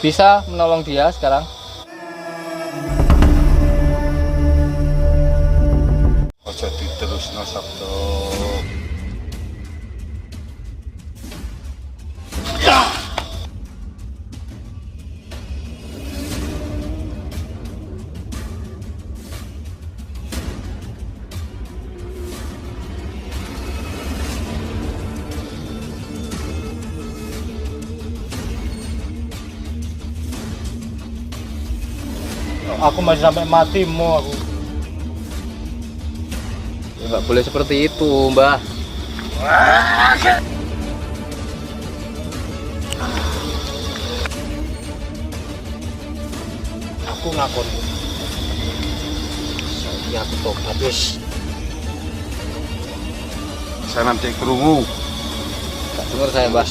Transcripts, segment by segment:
bisa menolong dia sekarang. Ojo diterusno sabdo. Aku masih sampai matimu aku. Ya, nggak boleh seperti itu, Mbah. Aku ngakon. Saya aku tobat wis. Saya nanti kerungu. Gak dengar saya, Mbah.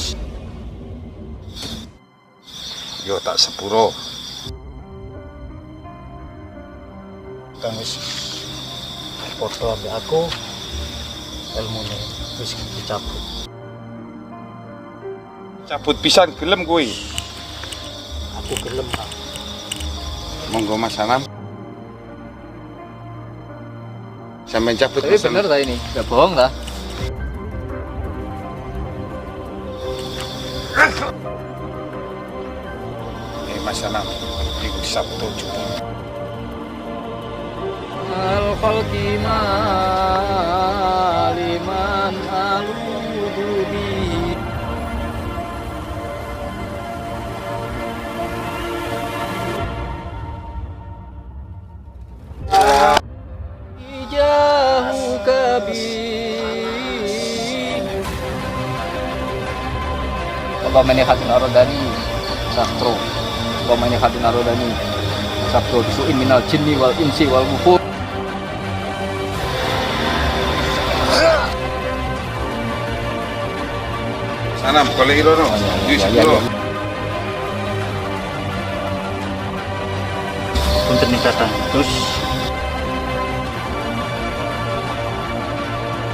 Yo tak sepuro. Kang wis foto ambek aku ilmune wis dicabut. Cabut pisan gelem kuwi. Aku gelem, Kang. Monggo Mas Anam. Sampai cabut Tapi pesen. bener tak ini? Gak bohong tak? Mas Anam, iku sabdo jupun. Al-Khalqi liman aludubi. Ijahu kabir. Pemene Khatin Arodani Sastro. Pemene Khatin Arodani Sastro bisuin minal jinni wal insi wal wufud. Sanam golek irono. Di sepuro. Punten nih kata. Terus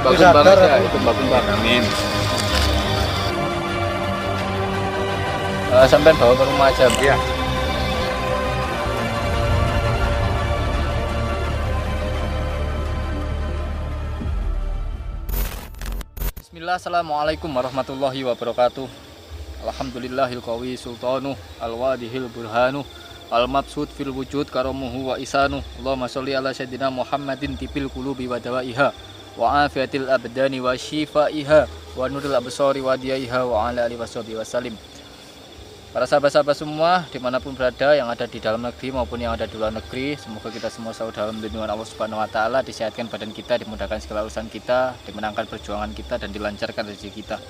Bagus sadar banget ya, aku. itu bagus banget. Amin. Sampai bawa ke rumah aja. Iya. Bismillah, assalamualaikum warahmatullahi wabarakatuh. Alhamdulillahil qawi sultanu al-wadihil burhanu al-mabsud fil wujud karamuhu wa isanu. Allahumma sholli ala sayyidina Muhammadin tibil qulubi wa dawaiha wa afiatil abdani wa shifaiha wa nuril absari wa diyaiha wa ala alihi washabihi wasallim. Para sahabat-sahabat semua dimanapun berada, yang ada di dalam negeri maupun yang ada di luar negeri, semoga kita semua selalu dalam lindungan Allah Subhanahu Wa Taala, disehatkan badan kita, dimudahkan segala urusan kita, dimenangkan perjuangan kita, dan dilancarkan rezeki kita.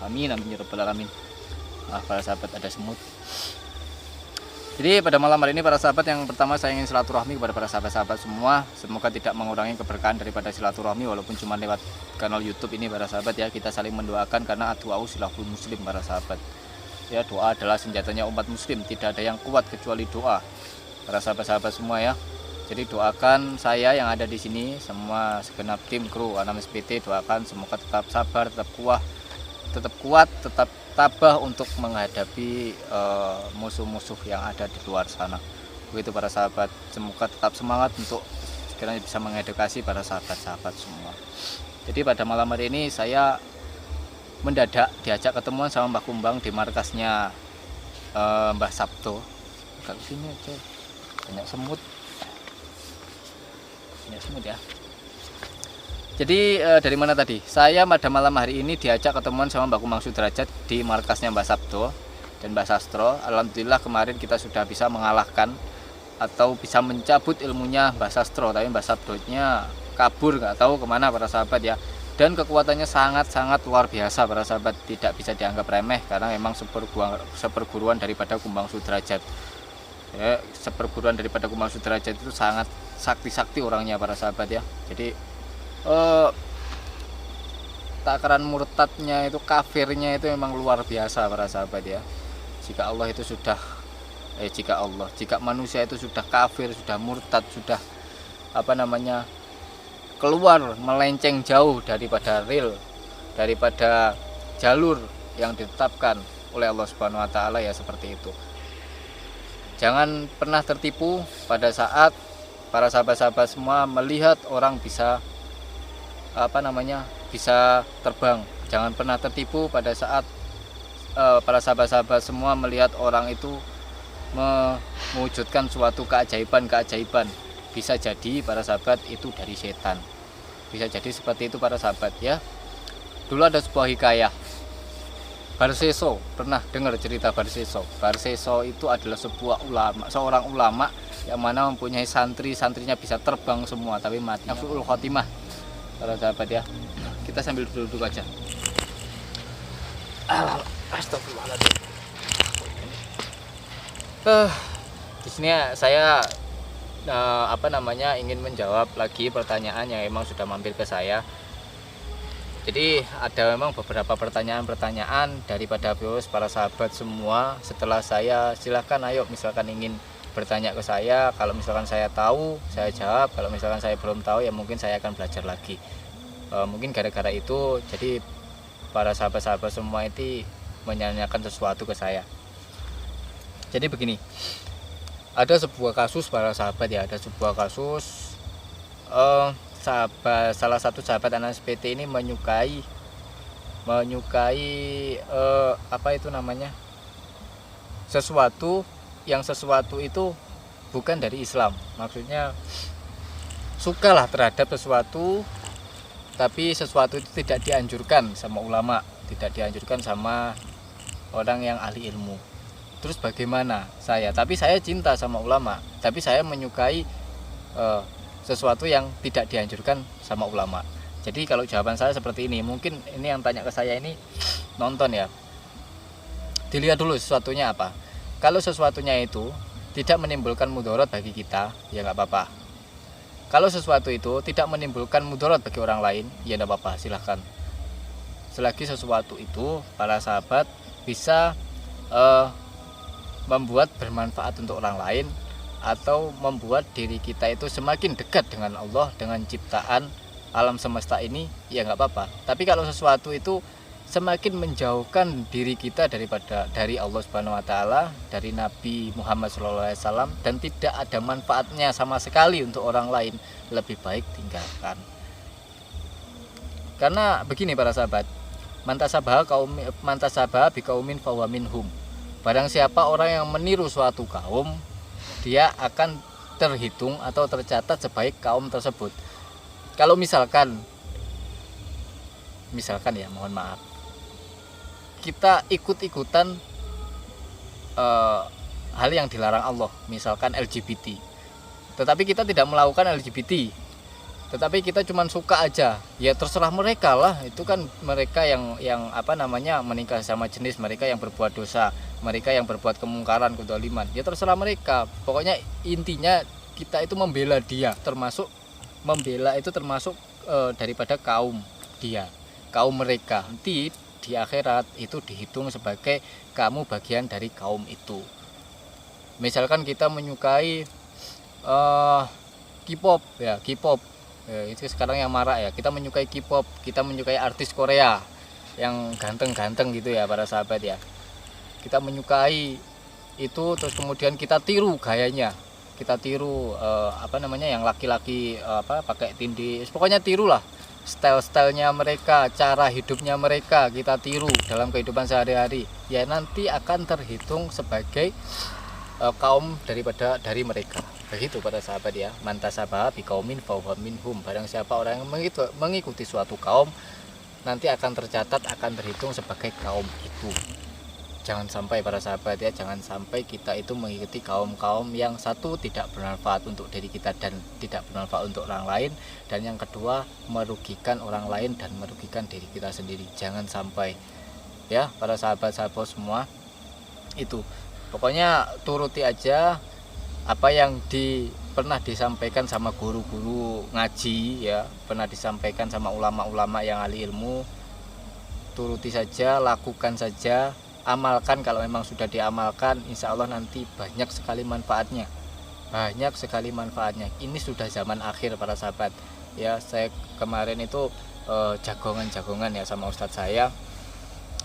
Amin, amin ya rabbal alamin. Para sahabat, ada semut. Jadi pada malam hari ini para sahabat, yang pertama saya ingin silaturahmi kepada para sahabat-sahabat semua. Semoga tidak mengurangi keberkahan daripada silaturahmi, walaupun cuma lewat kanal YouTube ini para sahabat ya. Kita saling mendoakan karena doa silahul muslim para sahabat. Ya, doa adalah senjatanya umat muslim, tidak ada yang kuat kecuali doa. Para sahabat-sahabat semua ya. Jadi doakan saya yang ada di sini, semua segenap tim kru Anam SPT, doakan semoga tetap sabar, tetap kuat, tetap tabah untuk menghadapi musuh-musuh yang ada di luar sana. Begitu para sahabat, semoga tetap semangat untuk sekiranya bisa mengedukasi para sahabat-sahabat semua. Jadi pada malam hari ini saya mendadak diajak ketemuan sama Mbah Kumbang di markasnya Mbah Sabto. Agak sini aja, banyak semut ya. Jadi dari mana tadi? Saya pada malam hari ini diajak ketemuan sama Mbah Kumbang Sudrajat di markasnya Mbah Sabto dan Mbah Sastro. Alhamdulillah kemarin kita sudah bisa mengalahkan atau bisa mencabut ilmunya Mbah Sastro, tapi Mbah Sabtonya kabur, nggak tahu kemana para sahabat ya. Dan kekuatannya sangat-sangat luar biasa para sahabat, tidak bisa dianggap remeh karena memang seperguruan daripada Kumbang Sudrajat ya, seperguruan daripada Kumbang Sudrajat itu sangat sakti-sakti orangnya para sahabat ya. Jadi takaran murtadnya itu, kafirnya itu memang luar biasa para sahabat ya. Jika manusia itu sudah kafir, sudah murtad, sudah keluar melenceng jauh daripada jalur yang ditetapkan oleh Allah Subhanahu Wa Taala ya, seperti itu. Jangan pernah tertipu pada saat para sahabat-sahabat semua melihat orang bisa bisa terbang. Jangan pernah tertipu pada saat para sahabat-sahabat semua melihat orang itu mewujudkan suatu keajaiban. Bisa jadi para sahabat itu dari setan. Bisa jadi seperti itu para sahabat ya. Dulu ada sebuah hikayah. Barseso, pernah dengar cerita Barseso? Barseso itu adalah seorang ulama yang mana mempunyai santrinya bisa terbang semua tapi matinya su'ul khotimah. Para sahabat ya. Kita sambil duduk aja. Astagfirullahaladzim. Di sini saya ingin menjawab lagi pertanyaan yang emang sudah mampir ke saya. Jadi ada memang beberapa pertanyaan daripada viewers para sahabat semua. Setelah saya silahkan ayo misalkan ingin bertanya ke saya. Kalau misalkan saya tahu saya jawab. Kalau misalkan saya belum tahu ya mungkin saya akan belajar lagi. Mungkin gara-gara itu jadi para sahabat-sahabat semua itu menanyakan sesuatu ke saya. Jadi begini, ada sebuah kasus para sahabat ya, ada sebuah kasus salah satu sahabat Anas PT ini menyukai sesuatu itu bukan dari Islam. Maksudnya sukalah terhadap sesuatu, tapi sesuatu itu tidak dianjurkan sama ulama, tidak dianjurkan sama orang yang ahli ilmu. Terus bagaimana tapi saya cinta sama ulama, tapi saya menyukai sesuatu yang tidak dianjurkan sama ulama. Jadi kalau jawaban saya seperti ini, mungkin ini yang tanya ke saya ini nonton ya, dilihat dulu sesuatunya apa. Kalau sesuatunya itu tidak menimbulkan mudarat bagi kita ya nggak apa-apa. Kalau sesuatu itu tidak menimbulkan mudarat bagi orang lain ya nggak apa-apa, silahkan. Selagi sesuatu itu para sahabat bisa membuat bermanfaat untuk orang lain atau membuat diri kita itu semakin dekat dengan Allah, dengan ciptaan alam semesta ini ya nggak apa-apa. Tapi kalau sesuatu itu semakin menjauhkan diri kita dari Allah Subhanahu Wa Taala, dari Nabi Muhammad SAW, dan tidak ada manfaatnya sama sekali untuk orang lain, lebih baik tinggalkan. Karena begini para sahabat, mantasabaha biqaumin fahuwa minhum. Barang siapa orang yang meniru suatu kaum, dia akan terhitung atau tercatat sebaik kaum tersebut. Kalau misalkan ya, mohon maaf, kita ikut-ikutan hal yang dilarang Allah, misalkan LGBT, tetapi kita tidak melakukan LGBT, tetapi kita cuma suka aja, ya terserah mereka lah. Itu kan mereka yang menikah sama jenis, mereka yang berbuat dosa, mereka yang berbuat kemungkaran, kedzaliman, ya terserah mereka. Pokoknya intinya kita itu membela dia, termasuk daripada kaum mereka. Nanti di akhirat itu dihitung sebagai kamu bagian dari kaum itu. Misalkan kita menyukai K-pop ya, itu sekarang yang marak ya. Kita menyukai K-pop, kita menyukai artis Korea yang ganteng-ganteng gitu ya para sahabat ya. Kita menyukai itu, terus kemudian kita tiru gayanya, kita tiru yang laki-laki pakai tindih, pokoknya tirulah style-stylenya mereka, cara hidupnya mereka kita tiru dalam kehidupan sehari-hari. Ya nanti akan terhitung sebagai kaum dari mereka. Begitu para sahabat ya. Mantasabaha biqaumin fahuwa minhum. Barang siapa orang yang mengikuti suatu kaum, nanti akan tercatat, akan terhitung sebagai kaum itu. Jangan sampai para sahabat ya, jangan sampai kita itu mengikuti kaum-kaum yang satu tidak bermanfaat untuk diri kita dan tidak bermanfaat untuk orang lain, dan yang kedua merugikan orang lain dan merugikan diri kita sendiri. Jangan sampai ya para sahabat-sahabat semua itu. Pokoknya turuti aja apa yang pernah disampaikan sama guru-guru ngaji ya, pernah disampaikan sama ulama-ulama yang ahli ilmu. Turuti saja, lakukan saja, amalkan. Kalau memang sudah diamalkan, insya Allah nanti banyak sekali manfaatnya. Ini sudah zaman akhir para sahabat ya. Saya kemarin itu jagongan ya sama ustadz saya.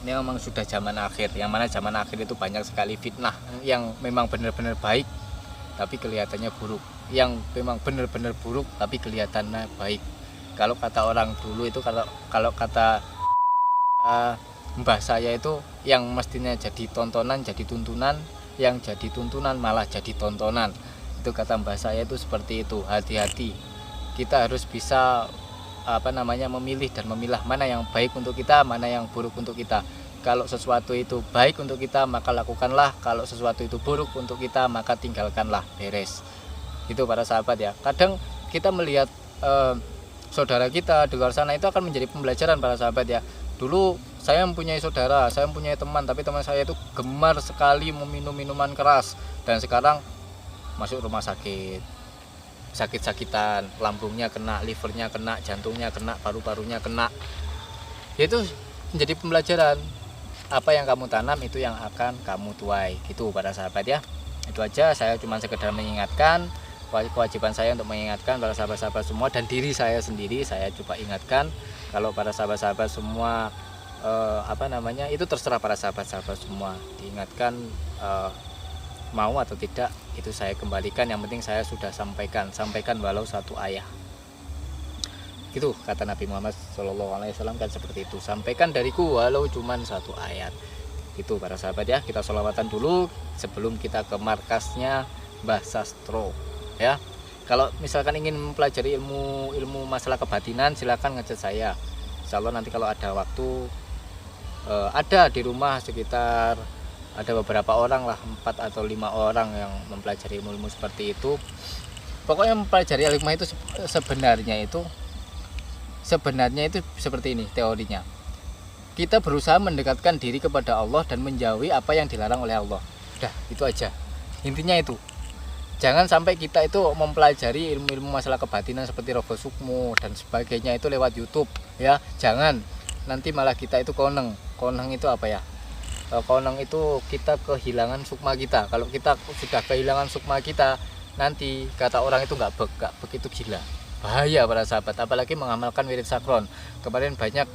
ini memang sudah zaman akhir, yang mana zaman akhir itu banyak sekali fitnah yang memang benar-benar baik tapi kelihatannya buruk, yang memang benar-benar buruk tapi kelihatannya baik. Kalau kata orang dulu itu, kalau kata mbah saya itu, yang mestinya jadi tontonan jadi tuntunan, yang jadi tuntunan malah jadi tontonan. Itu kata mbah saya itu seperti itu. Hati-hati, kita harus bisa memilih dan memilah mana yang baik untuk kita, mana yang buruk untuk kita. Kalau sesuatu itu baik untuk kita maka lakukanlah, kalau sesuatu itu buruk untuk kita maka tinggalkanlah, beres. Itu para sahabat ya. Kadang kita melihat saudara kita di luar sana itu akan menjadi pembelajaran para sahabat ya. Dulu saya mempunyai saudara, saya mempunyai teman, tapi teman saya itu gemar sekali meminum minuman keras, dan sekarang masuk rumah sakit, sakit-sakitan, lambungnya kena, livernya kena, jantungnya kena, paru-parunya kena. Itu menjadi pembelajaran, apa yang kamu tanam itu yang akan kamu tuai, gitu para sahabat ya. Itu aja, saya cuma sekedar mengingatkan, kewajiban saya untuk mengingatkan para sahabat-sahabat semua, dan diri saya sendiri saya coba ingatkan. Kalau para sahabat-sahabat semua itu terserah para sahabat-sahabat semua, diingatkan mau atau tidak itu saya kembalikan, yang penting saya sudah sampaikan walau satu ayat. Gitu kata Nabi Muhammad SAW kan seperti itu, sampaikan dariku walau cuman satu ayat. Itu para sahabat ya, kita sholawatan dulu sebelum kita ke markasnya Mbah Sastro ya. Kalau misalkan ingin mempelajari ilmu masalah kebatinan, silakan ngechat saya. Insya Allah nanti kalau ada waktu, ada di rumah sekitar ada beberapa orang lah, 4 atau 5 orang yang mempelajari ilmu seperti itu. Pokoknya mempelajari ilmu itu sebenarnya itu seperti ini teorinya. Kita berusaha mendekatkan diri kepada Allah dan menjauhi apa yang dilarang oleh Allah. Udah, itu aja. Intinya itu. Jangan sampai kita itu mempelajari ilmu-ilmu masalah kebatinan seperti Rogo Sukmo dan sebagainya itu lewat YouTube ya. Jangan, nanti malah kita itu koneng. Koneng itu apa ya? Koneng itu kita kehilangan sukma kita. Kalau kita sudah kehilangan sukma kita, nanti kata orang itu nggak begitu gila. Bahaya para sahabat, apalagi mengamalkan wirid sakron. Kemarin banyak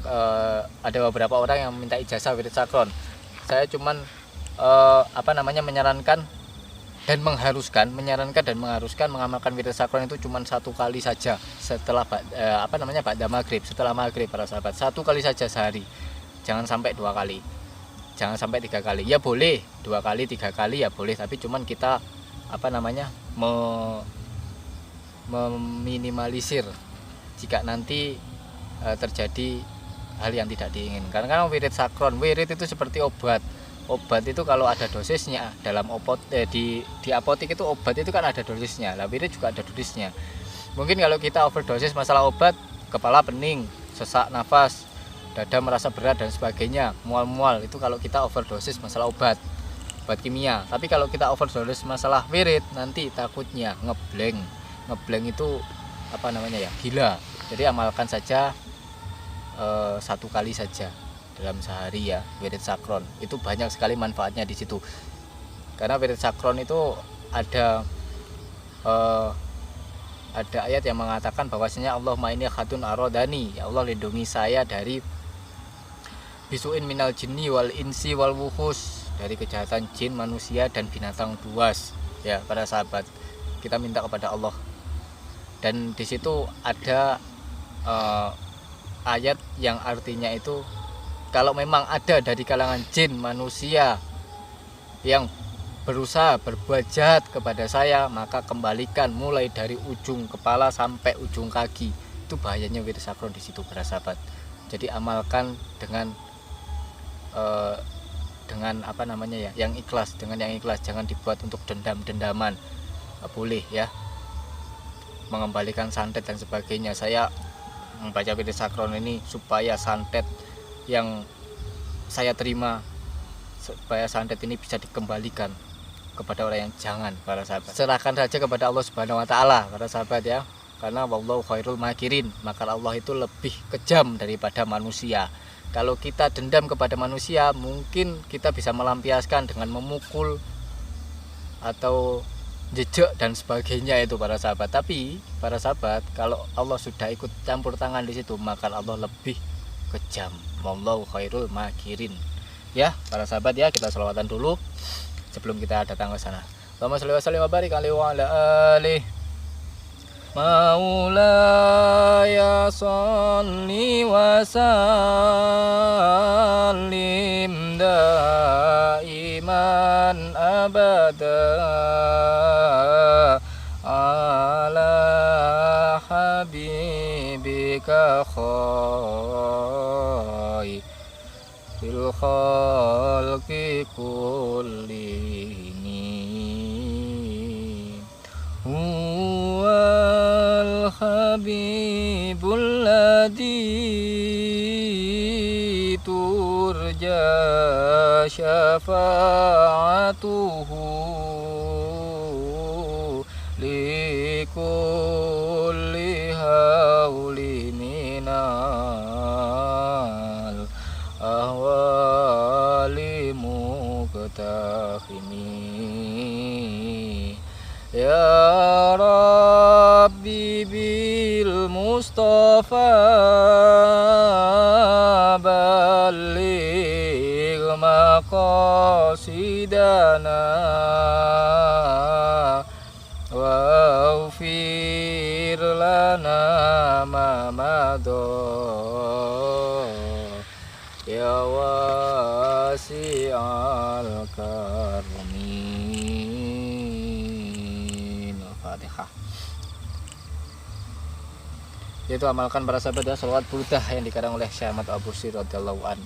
ada beberapa orang yang minta ijazah wirid sakron. Saya cuman menyarankan dan mengharuskan mengamalkan wirid sakron itu cuma 1 kali saja setelah ba'da maghrib, setelah maghrib para sahabat. 1 kali saja sehari, jangan sampai 2 kali, jangan sampai 3 kali. Ya boleh 2 kali 3 kali ya boleh, tapi cuman kita meminimalisir jika nanti terjadi hal yang tidak diinginkan. Karena wirid sakron, wirid itu seperti obat. Obat itu kalau ada dosisnya dalam di apotek itu, obat itu kan ada dosisnya. Lah wirid juga ada dosisnya. Mungkin kalau kita overdosis masalah obat, kepala pening, sesak nafas, dada merasa berat dan sebagainya, mual-mual, itu kalau kita overdosis masalah obat kimia. Tapi kalau kita overdosis masalah wirid, nanti takutnya ngeblank itu gila. Jadi amalkan saja 1 kali saja dalam sehari ya, wirid sakron. Itu banyak sekali manfaatnya di situ. Karena wirid sakron itu ada ayat yang mengatakan bahwasanya Allahumma inni khadun arodani, ya Allah lindungi saya dari bisuin minal jinni wal insi wal wuhus, dari kejahatan jin, manusia dan binatang buas. Ya para sahabat, kita minta kepada Allah. Dan di situ ada ayat yang artinya itu, kalau memang ada dari kalangan jin manusia yang berusaha berbuat jahat kepada saya, maka kembalikan mulai dari ujung kepala sampai ujung kaki. Itu bahayanya wirid sakron di situ para sahabat. Jadi amalkan dengan yang ikhlas, jangan dibuat untuk dendam-dendaman. Boleh ya, mengembalikan santet dan sebagainya. Saya membaca wirid sakron ini supaya santet yang saya terima, supaya santet ini bisa dikembalikan kepada orang yang jangan para sahabat. Serahkan saja kepada Allah Subhanahu wa taala para sahabat ya. Karena wallahu khairul makirin, maka Allah itu lebih kejam daripada manusia. Kalau kita dendam kepada manusia, mungkin kita bisa melampiaskan dengan memukul atau jejak dan sebagainya itu para sahabat. Tapi para sahabat, kalau Allah sudah ikut campur tangan di situ, maka Allah lebih kejam. Wallahu khairul makirin. Ya, para sahabat ya, kita selawatan dulu sebelum kita datang ke sana. Allahumma sholli wa sallim wa barik alaihi wa ala alihi. Maulaya sholli wa sallim daiman abada ala habibika khairil khalqi kullihim. Huwal habibul ladzi turja syafa'atuhu likulli hauli minal ahwali muqtahimi. Ya Rabbi bil Mustafa balligh maqasidana waghfir lana ma madha ya wasi'al karmi. Al-Fatihah. Yaitu amalkan para sahabat ya, sholawat burdah yang dikarang oleh Syekh Ahmad Al-Busiri radhiyallahu an.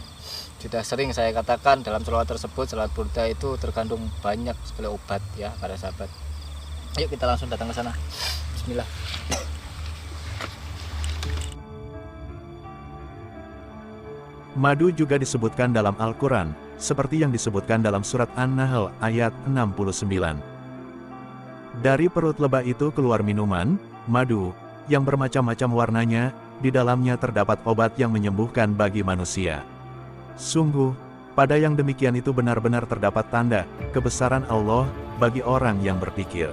Sudah sering saya katakan dalam sholawat tersebut, sholawat burdah itu terkandung banyak sekali obat ya para sahabat. Yuk kita langsung datang ke sana. Bismillah. Madu juga disebutkan dalam Al-Quran, seperti yang disebutkan dalam surat An-Nahl ayat 69. Dari perut lebah itu keluar minuman, madu, yang bermacam-macam warnanya, di dalamnya terdapat obat yang menyembuhkan bagi manusia. Sungguh, pada yang demikian itu benar-benar terdapat tanda kebesaran Allah bagi orang yang berpikir.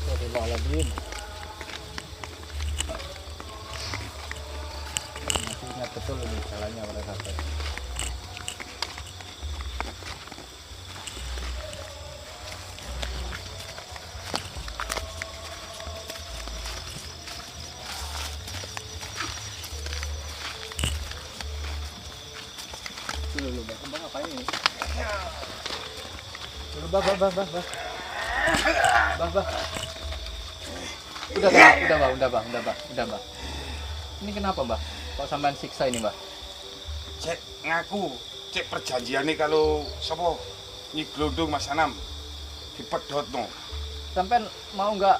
Astagfirullahaladzim. Masih ingat betul ini jalannya para sahabat. Dulu kembang apa ini? Dulu bah. Udah, Mbah. Ini kenapa, Mbah? Kok sampean siksa ini, Mbah? Cek ngaku, cek perjanjian nih kalau sapa Nyi Glondong Mas Anam dipedhotno. Sampean mau nggak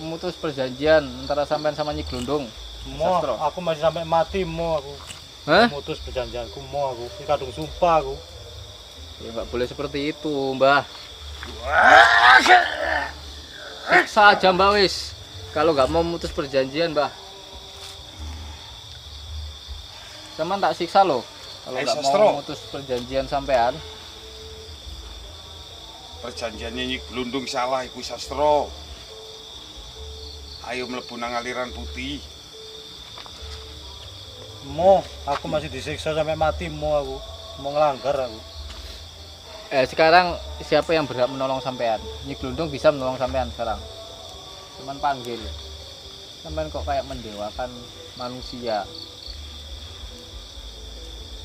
memutus perjanjian antara sampean sama Nyi Glondong? Mau, Sastro? aku masih sampai mati mau aku. Hah? Memutus perjanjianku mau aku. Ini kadung sumpah aku. Ya nggak boleh seperti itu, Mbah. Siksa aja, Mbah wis. Kalau nggak mau memutus perjanjian, Mbah. Sampean tak siksa loh. Kalau nggak Sastro. mau memutus perjanjian sampean. Perjanjiannya Nyi Glondong salah iku sastro. Ayo mlebu nang aliran putih. Mau, aku masih disiksa sampai mati mau aku. Mau ngelanggar aku. Sekarang siapa yang berhak menolong sampean? Nyi Glondong bisa menolong sampean sekarang. Cuman panggil. Sampean kok kayak mendewakan manusia.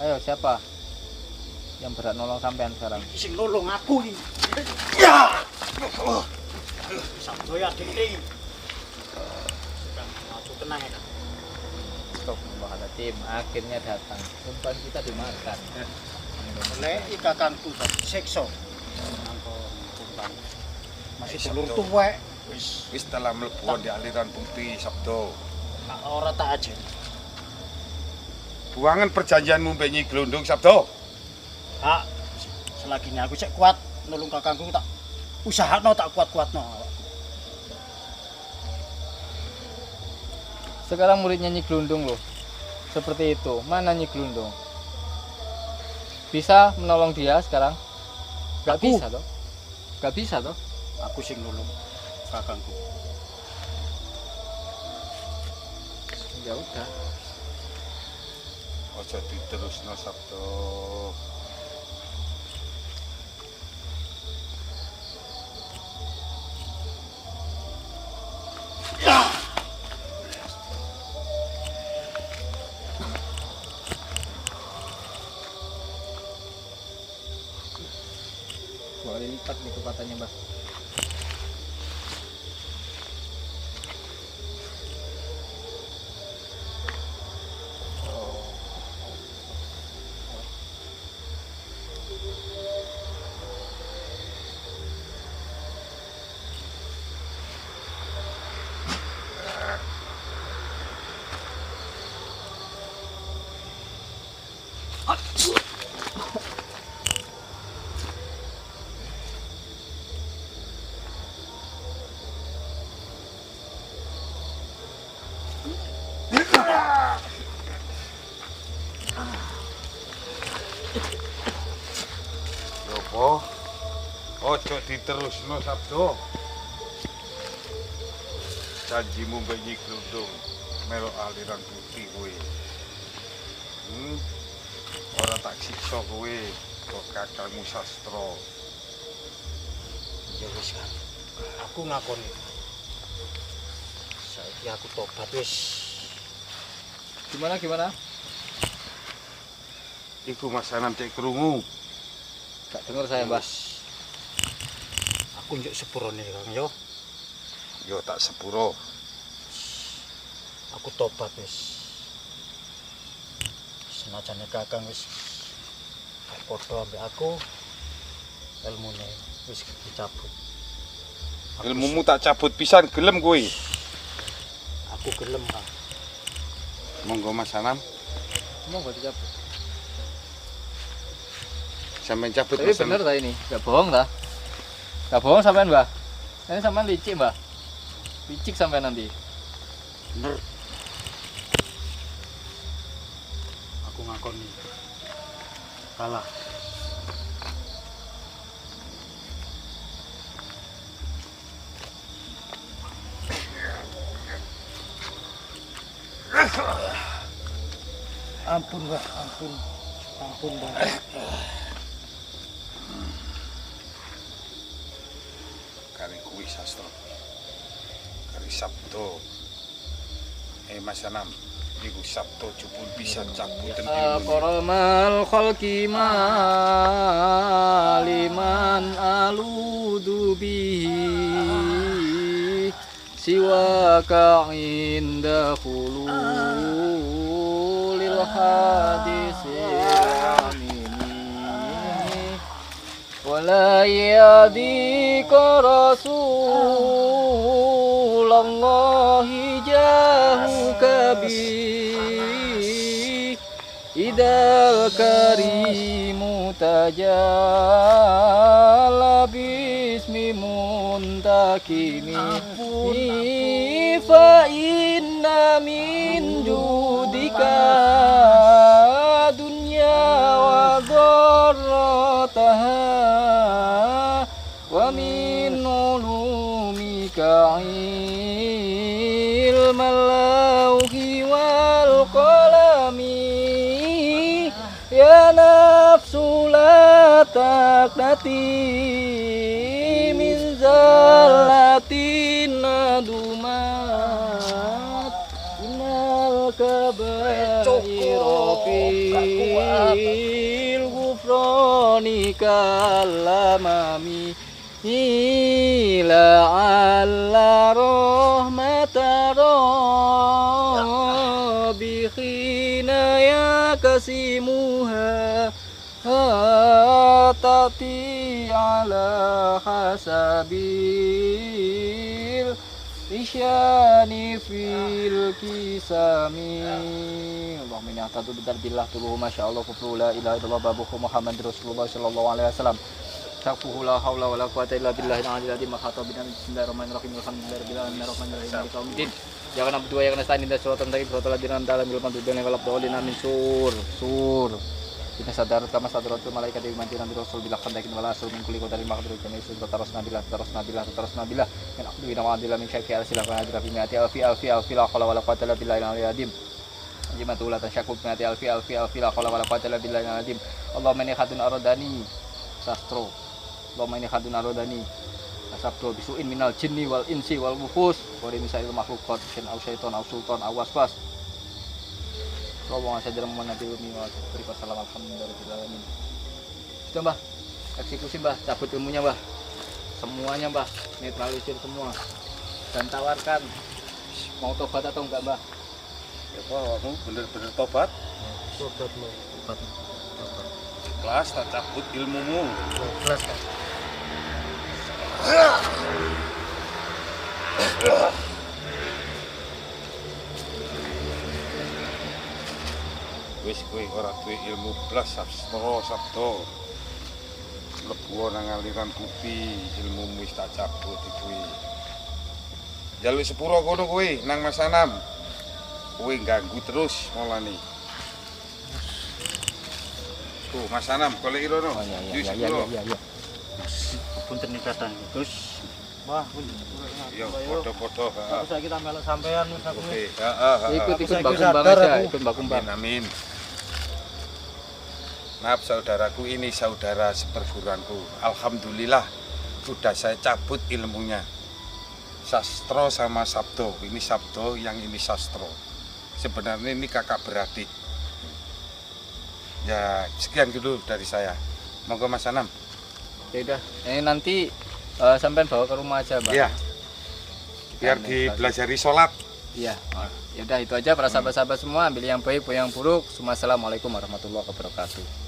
Ayo siapa yang berhak nolong sampean sekarang? Sing nolong aku iki. Ya. Sabdo ya Dik. Aku tenang ya. Astagfirullahaladzim, akhirnya datang. Umpan kita dimakan. Oleh kakangku sekso. Masih telur tuwek. Wis telah mlebu di aliran putih sabdo. Ora tak aja. Buangan perjanjianmu mbek Nyi Glondong sabdo. Kak, selagi aku cek kuat nulung kakangku tak usahakno tak kuat-kuatno. Sekarang muridnya Nyi Glondong loh. Seperti itu. Mana Nyi Glondong? Bisa menolong dia sekarang? Gak Aku? bisa toh? Gak bisa toh? Aku sing nulung kakangku. Ya udah. Ojo diterusno Sabdo. Boleh lipat nih kekuatannya, Mbak. Yopo? Ojo diterusno Sabdo. Janjimu mbek Nyi Glundung melok aliran putih kowe. Ora tak siksa kowe kok kakangmu sastra. Ya wis kan. Aku ngakoni. Saiki aku tobat wis. Gimana? Iku Mas Anam cek krungu. Gak denger saya, Mbak. Aku njuk sepurone Kang yo. Yo tak sepuro. Aku tobat wis. Senajane kakang wis gak padha ambek aku. Ilmune wis dicabut. Ilmumu tak cabut pisan gelem kowe. Aku gelem, Kang. Monggo Mas Anam, Monggo dicabut. sampeyan cabut Tapi Mas Anam. bener ta ini? Gak bohong ta? Gak bohong sampean, Mbak. Ini sampean licik, Mbak. Licik sampean nanti. Bener. Aku ngakoni. Kalah. Ampun, Mbak, ampun. Ampun, Mbak. Kari kuwi sastra. Kari Sabdo. Mas Anam, iku Sabdo jupun bisa cabuten ilmu. Koromal khalqi liman aludu bihi siwaka inda khululil hadisil amini wala yadika rasulallahi jahuka bi idal karimu tajalla bismi muntakimi fa inna min judika dunya wa dharrataha wa min ulumika ilmal lauhi wal qalami ya nafsu la taqnati min zallatin adumat innal kabaira fil ghufrani kalamami ila alla rahmata rabbi khina ya kasimuha tati ala hasabil isyani fil kisami Allahumma inni a'tadu bidarbillah tuluhu masyaallah kufru la ilaha illallah babuhu Muhammad Rasulullah sallallahu alaihi wasallam Taquhu la haula wala quwata illa billahil aliyil azim khatabina bismillahirrahmanirrahim alhamdulillahirabbil alamin arrahmanirrahim maliki yaumiddin ya kana abdu ya kana stain inda suratul mustaqim suratul ladzina an'amta alaihim ghairil maghdubi alaihim waladdallin amin sur Inna sadarat kama sadaratul malaikat wa mantina bi rasul bil khandakin wala asul min kulli qadarin maqdur jami sun taros nabilah min aqdi wa adila min syaki al silaf wa adra fi mi'ati alfi la qala wala quwwata illa billahi al adim jimatu la tasyakku mi'ati alfi la qala wala quwwata illa billahi al adim Allahumma inni khadun aradani sastro Allahumma inni khadun aradani asabtu bisuin minal jinni wal insi wal wufus wa misail makhluqat syin au syaiton au sultan au waswas. Allahumma sajar Muhammad nabi wa berikan salam alhamdulillahirobbilalamin. Sudah Mbah, eksekusi Mbah, cabut ilmunya Mbah, semuanya Mbah, netralisir semua dan tawarkan mau tobat atau enggak Mbah. Ya kamu bener-bener tobat. Tobat lo. Ikhlas tak cabut ilmumu. Kelas kan. Wis kowe ora duwe ilmu blas sastra sabda. Mlebu nang aliran kupi, ilmumu wis tak cabut iki. Jaluk sepuro kono kowe nang Mas Anam. Kowe ganggu terus mulane. Tuh Mas Anam goleki rono. Oh iya. Punten nih kata Gus. Wah, Yo foto-foto. aku saiki tak melok sampean wis aku. Oke, heeh. Ikut Saya Mbak sadar Kumbang aja, aku. ikut Mbak Kumbang. Amin. Maaf saudaraku, ini saudara seperguruanku. Alhamdulillah sudah saya cabut ilmunya. Sastro sama sabdo. Ini sabdo, yang ini sastro. Sebenarnya ini kakak beradik. Ya sekian dulu dari saya. Monggo Mas Anam. Ya udah, ini nanti sampean bawa ke rumah aja, Mbak. Iya. Biar dibelajari sholat. Iya. Ya udah itu aja para sahabat-sahabat semua, ambil yang baik, buang yang buruk. Assalamualaikum warahmatullahi wabarakatuh.